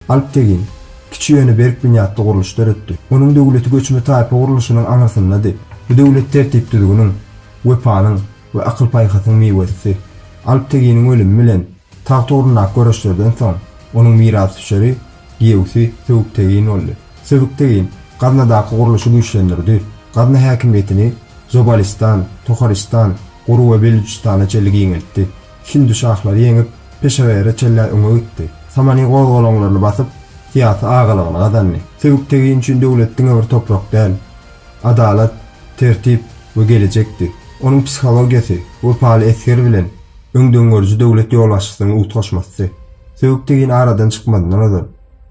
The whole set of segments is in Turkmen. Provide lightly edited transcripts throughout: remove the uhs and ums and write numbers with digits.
Alp Tegin kiçi ýöne berk binýatda guruluşlar etdi. Onuň döwleti göçme taýpa guruluşynyň aňyrsyndy. Bu döwlet tertipdiginiň, wepanyň we akyl paýhatynyň miwesi. Alp Teginiň ölümi bilen tag torunak görüşlerden soň onuň mirasçyları Giyewsi Söwük Tegin boldy. Söwük Tegin Gadnadaky guruluşy güýçlendirdi. Gadna häkimiýetini Zobalistan, Toharistan, Guru we Beluchistan çeligi etdi. Hindu şahlary ýeňip peşewere çelle öňe gitdi. Samany gol-golonlaryny basyp siyasi agalygyny gazandy. Söwük Tegin üçin döwletdiň öwür toprak däl, adalat, tertip we gelecekdi. Onuň psihologiýasy we paly esger bilen öňdöňörjü döwlet ýolbaşçysynyň utgaşmasy. Söwük Tegin aradan çykmadan öňe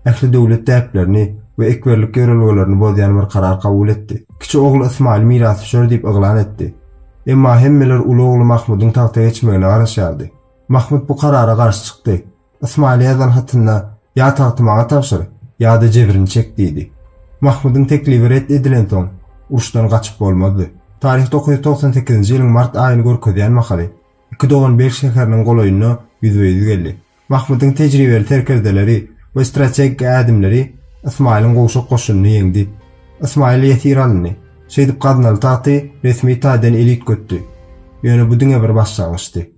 ähli döwlet täplerini we ekberlik görelgelerini bozýan bir karar kabul etdi. Kiçi ogly Ismail mirasçy diýip eglan etdi. Emma hemmeler uly ogly Mahmudyň tagta geçmegine garaşýardy. Mahmud bu karara garşy çykdy. Ismail ýazan hatynda ýa tagty maňa tapşyr, ýa-da jebirini çek diýdi. Mahmudyň teklibi ret edilen soň uruşdan gaçyp bolmady. Tarih 1998-nji ýylyň mart aýyny görkezýän makaly 2 dogan Berk şäheriniň golaýyna ýüzbeýüz geldi. Mahmudyň tejribeli terkerdeleri we strategik adimleri Ismail'in goşuk goşunyny ýeňdi. Ismail ýetiralny şeýdip gadnaly taty resmi taýdan elit götdi. Ýöne bu diňe bir başlangyçdy.